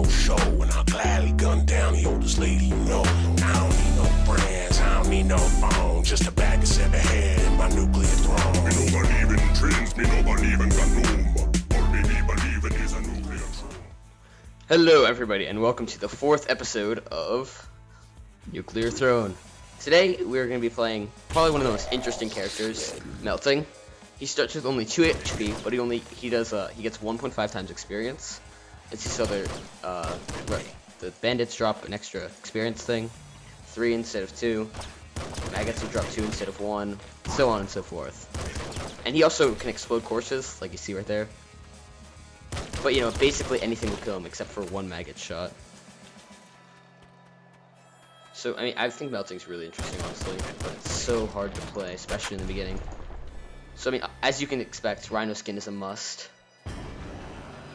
no show, and I'll gladly gun down the oldest lady you know. I don't need no brands, I don't need no phone, just a bag of seven head in my nuclear throne. Me no believe in dreams, me no believe in Ganum. All me believe in is a nuclear throne. Hello everybody, and welcome to the 4th episode of Nuclear Throne. Today we're going to be playing probably one of the most interesting characters, Melting. He starts with only 2 HP, but he gets 1.5 times experience. It's just other the bandits drop an extra experience thing, 3 instead of 2. Maggots will drop 2 instead of 1, so on and so forth. And he also can explode courses, like you see right there. But you know, basically anything will kill him except for 1 maggot shot. So I mean, I think Melting's really interesting, honestly, but it's so hard to play, especially in the beginning. So I mean, as you can expect, Rhino skin is a must.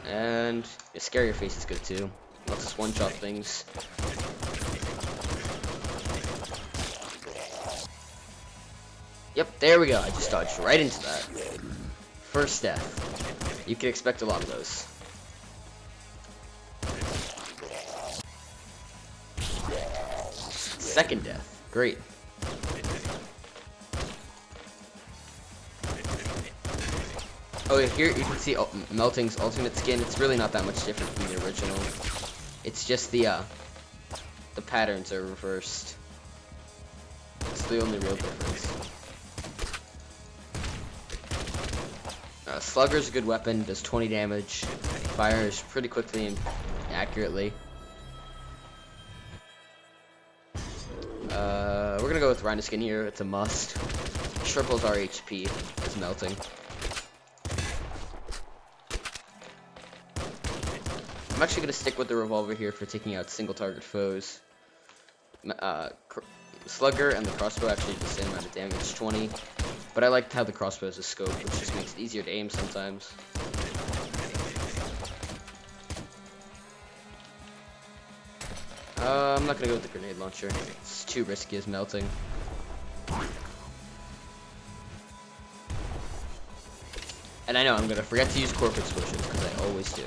And yeah, Scare Your Face is good too. Lets us one-shot things. Yep, there we go. I just dodged right into that. First death. You can expect a lot of those. Second death. Great. Oh, here you can see Melting's ultimate skin. It's really not that much different from the original. It's just the patterns are reversed. It's the only real difference. Slugger's a good weapon, does 20 damage, fires pretty quickly and accurately. We're gonna go with Rhino skin here, it's a must. Triples our HP as Melting. I'm actually gonna stick with the revolver here for taking out single target foes. Slugger and the crossbow actually do the same amount of damage, 20. But I liked how the crossbow is a scope, which just makes it easier to aim sometimes. I'm not gonna go with the grenade launcher. It's too risky as Melting. And I know I'm gonna forget to use corp explosions because I always do.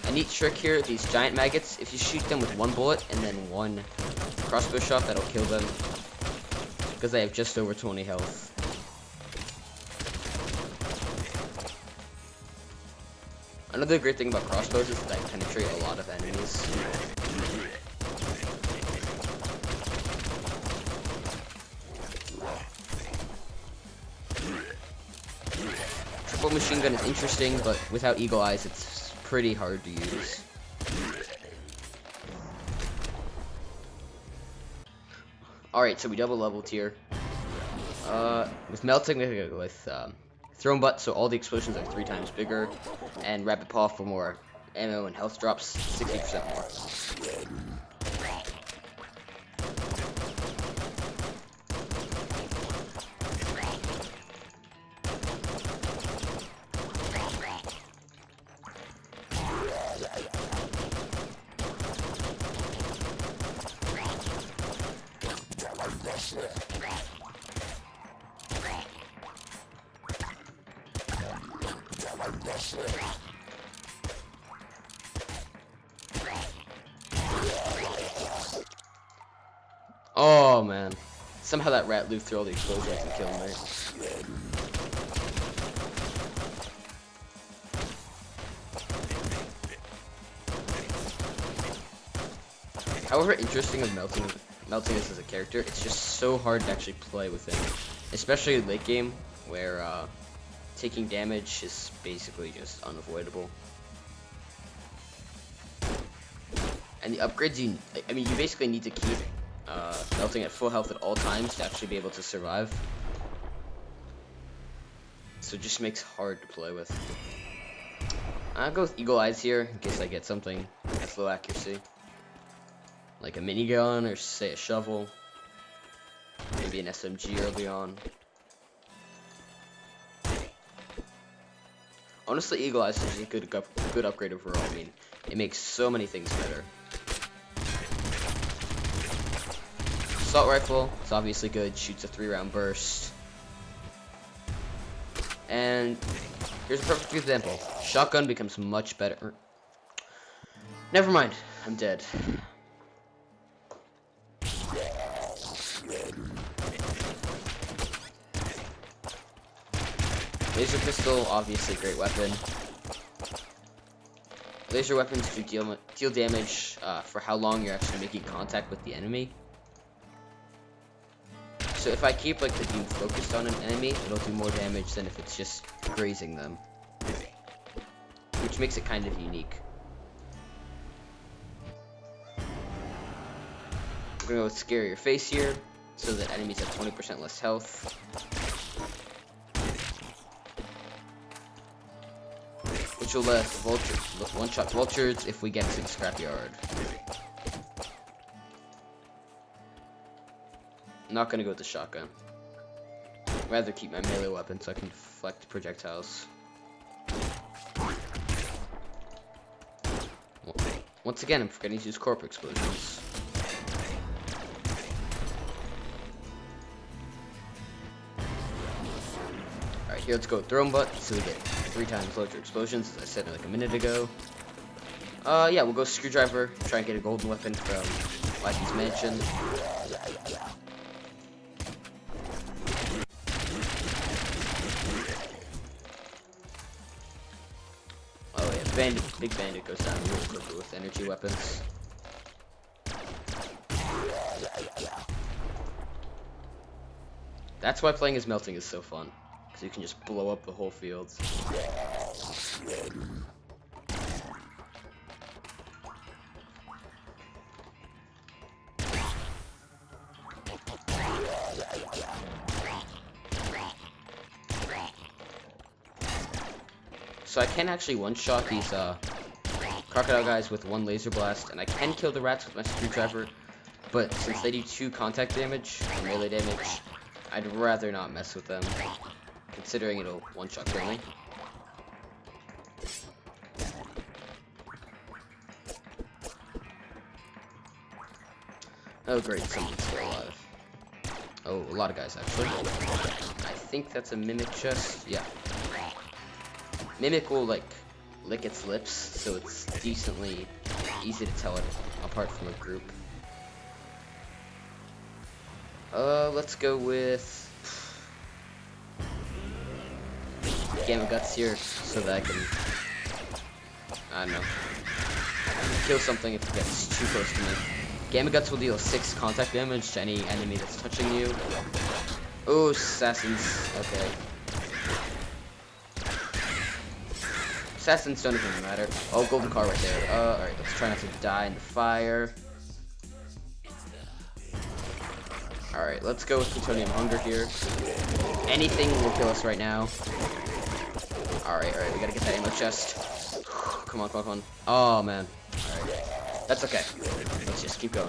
A neat trick here, these giant maggots, if you shoot them with 1 bullet and then 1 crossbow shot, that'll kill them. Because they have just over 20 health. Another great thing about crossbows is that they penetrate a lot of enemies. Triple machine gun is interesting, but without eagle eyes, it's pretty hard to use. Alright, so we double leveled here. With Melting, we're gonna go with Throne Butt, so all the explosions are 3 times bigger, and Rapid Paw for more ammo and health drops, 60% more. Oh man, somehow that rat looped through all the explosions and killed me. However interesting of Melting is as a character, it's just so hard to actually play with him, especially late game where taking damage is basically just unavoidable. And the upgrades, you basically need to keep Melting at full health at all times to actually be able to survive. So it just makes it hard to play with. I'll go with Eagle Eyes here in case I get something that's low accuracy. Like a minigun or say a shovel. Maybe an SMG early on. Honestly, Eagle Eyes is a good upgrade overall. I mean, it makes so many things better. Assault Rifle, it's obviously good, shoots a 3-round burst. And here's a perfect example. Shotgun becomes much better. Never mind, I'm dead. Laser pistol, obviously a great weapon. Laser weapons do deal damage for how long you're actually making contact with the enemy. So if I keep like the beam focused on an enemy, it'll do more damage than if it's just grazing them, which makes it kind of unique. We're gonna go with Scare Your Face here, so that enemies have 20% less health. Which will let one-shot vultures if we get to the scrapyard. I'm not gonna go with the shotgun. I'd rather keep my melee weapon so I can deflect projectiles. Once again, I'm forgetting to use corp explosions. Alright, here let's go with Throne Butt so we get 3 times larger explosions, as I said like a minute ago. Yeah, we'll go Screwdriver, try and get a golden weapon from Wifey's Mansion. Oh yeah, Big Bandit goes down real quickly with energy weapons. That's why playing as Melting is so fun, because you can just blow up the whole field. So I can actually one-shot these crocodile guys with 1 laser blast, and I can kill the rats with my screwdriver, but since they do 2 contact damage, or melee damage, I'd rather not mess with them, considering it'll one-shot kill me. Oh great, someone's still alive. Oh, a lot of guys actually. I think that's a Mimic chest, yeah. Mimic will like lick its lips, so it's decently easy to tell it apart from a group. Let's go with Gamma Guts here, so that I can, I don't know, kill something if it gets too close to me. Gamma Guts will deal 6 contact damage to any enemy that's touching you. Oh, assassins, okay. Assassins don't even matter. Oh, golden car right there. Alright, let's try not to die in the fire. Alright, let's go with Plutonium Hunger here. Anything will kill us right now. Alright, we gotta get that ammo chest. Come on, come on, come on. Oh, man. Alright. That's okay. Let's just keep going.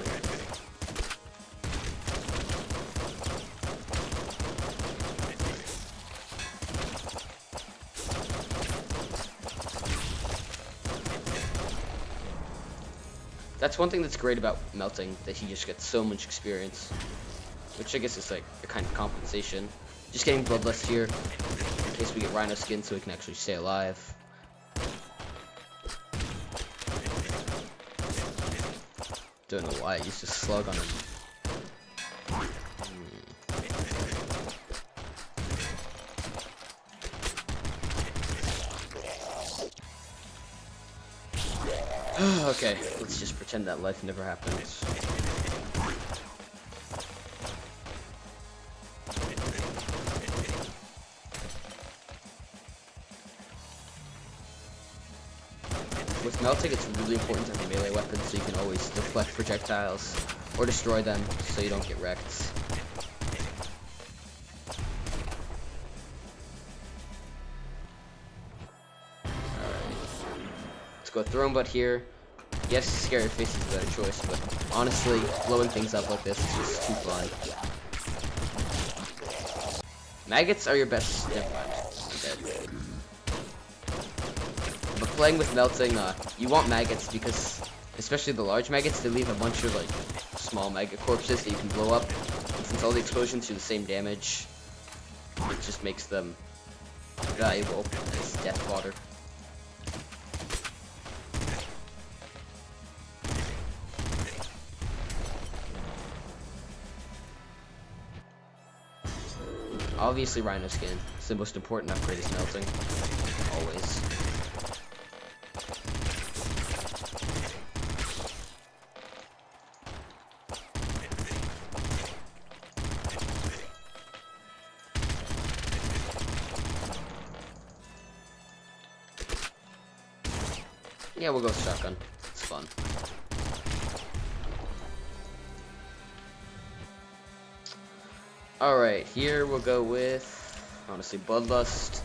That's one thing that's great about Melting, that he just gets so much experience. Which I guess is like a kind of compensation. Just getting Bloodlust here, in case we get Rhino Skin so we can actually stay alive. Don't know why I used to slug on him. Okay, let's just pretend that life never happens. With Melting, it's really important to have a melee weapon so you can always deflect projectiles or destroy them so you don't get wrecked. Let's go Throne Butt here. Yes, Scare Your Face is a better choice, but honestly, blowing things up like this is just too fun. Maggots are your best. Never mind. I'm dead. But playing with Melting, you want maggots because, especially the large maggots, they leave a bunch of like small maggot corpses that you can blow up. And since all the explosions do the same damage, it just makes them valuable as death fodder. Obviously Rhino skin. It's the most important upgrade is melting. Always. Yeah, we'll go with shotgun. It's fun. Alright, here we'll go with, honestly, Bloodlust.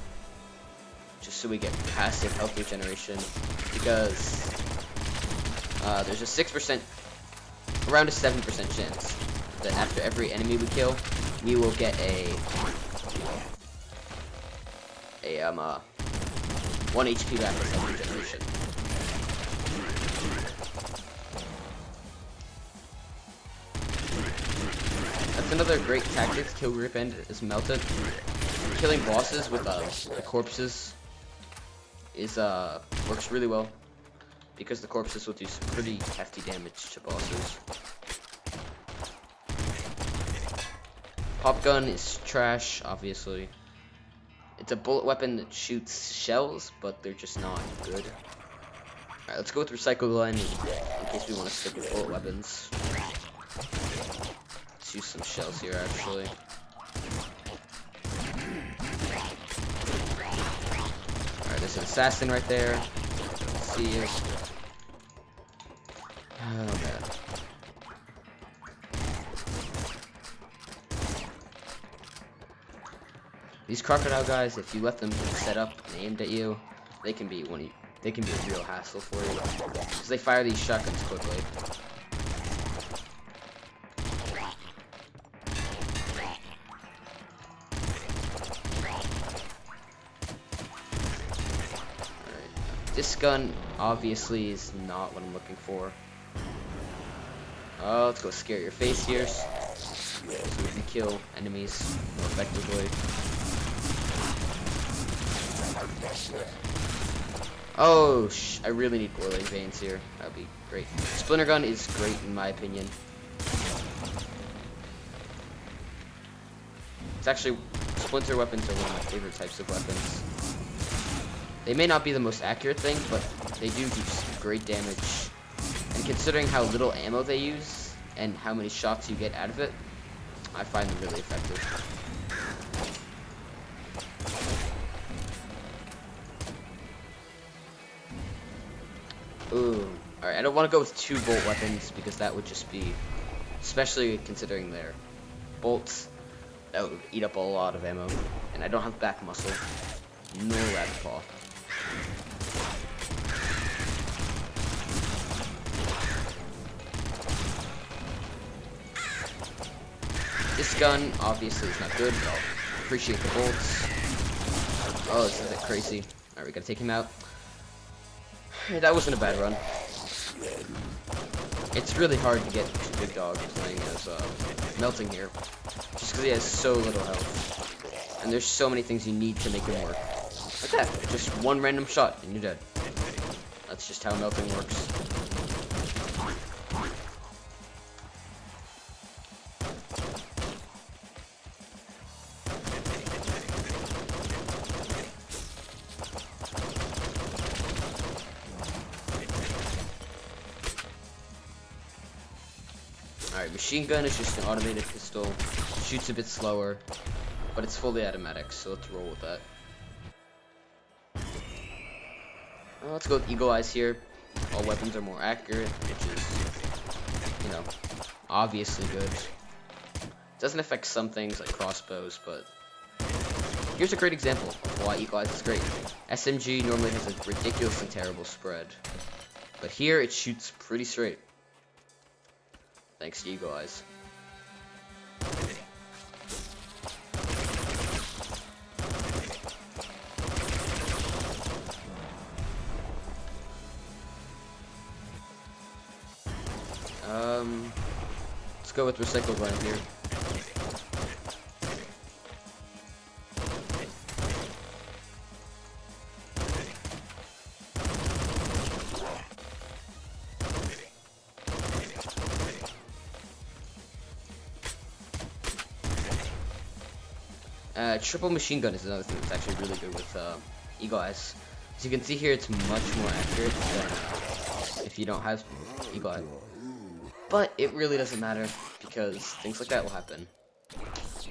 Just so we get passive health regeneration. Because there's a 6%, around a 7% chance that after every enemy we kill, we will get a 1 HP back with health regeneration. That's another great tactic to kill Grip End is Melted. Killing bosses with the corpses is works really well because the corpses will do some pretty hefty damage to bosses. Pop gun is trash, obviously. It's a bullet weapon that shoots shells, but they're just not good. Alright, let's go with Recycle Gun in case we want to stick with bullet weapons. Let's use some shells here, actually. Alright, there's an assassin right there. Let's see you. Oh, man. These crocodile guys, if you let them set up and aimed at you, they can be a real hassle for you because they fire these shotguns quickly. Alright. This gun obviously is not what I'm looking for. Oh, let's go scare your face here so we can kill enemies more effectively. Oh, I really need Gorley Veins here. That would be great. Splinter Gun is great in my opinion. It's actually, splinter weapons are one of my favorite types of weapons. They may not be the most accurate thing, but they do great damage. And considering how little ammo they use, and how many shots you get out of it, I find them really effective. Ooh, alright, I don't want to go with 2 bolt weapons because that would just be, especially considering their bolts, that would eat up a lot of ammo. And I don't have back muscle, nor rabbit paw. This gun obviously is not good, but I'll appreciate the bolts. Oh, this is crazy. Alright, we gotta take him out. That wasn't a bad run. It's really hard to get Big Dog playing as Melting here, just because he has so little health. And there's so many things you need to make him work. Like that, just one random shot and you're dead. That's just how Melting works. Alright, machine gun is just an automated pistol. Shoots a bit slower, but it's fully automatic, so let's roll with that. Let's go with Eagle Eyes here. All weapons are more accurate, which is, you know, obviously good. Doesn't affect some things like crossbows, but here's a great example of why Eagle Eyes is great. SMG normally has a ridiculously terrible spread, but here it shoots pretty straight. Thanks to Eagle Eyes. Let's go with Recycle Gun here. Triple machine gun is another thing that's actually really good with Eagle Eyes. As you can see here, it's much more accurate than if you don't have Eagle Eye. But it really doesn't matter because things like that will happen.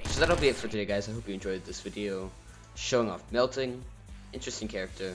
So that'll be it for today, guys. I hope you enjoyed this video showing off Melting. Interesting character.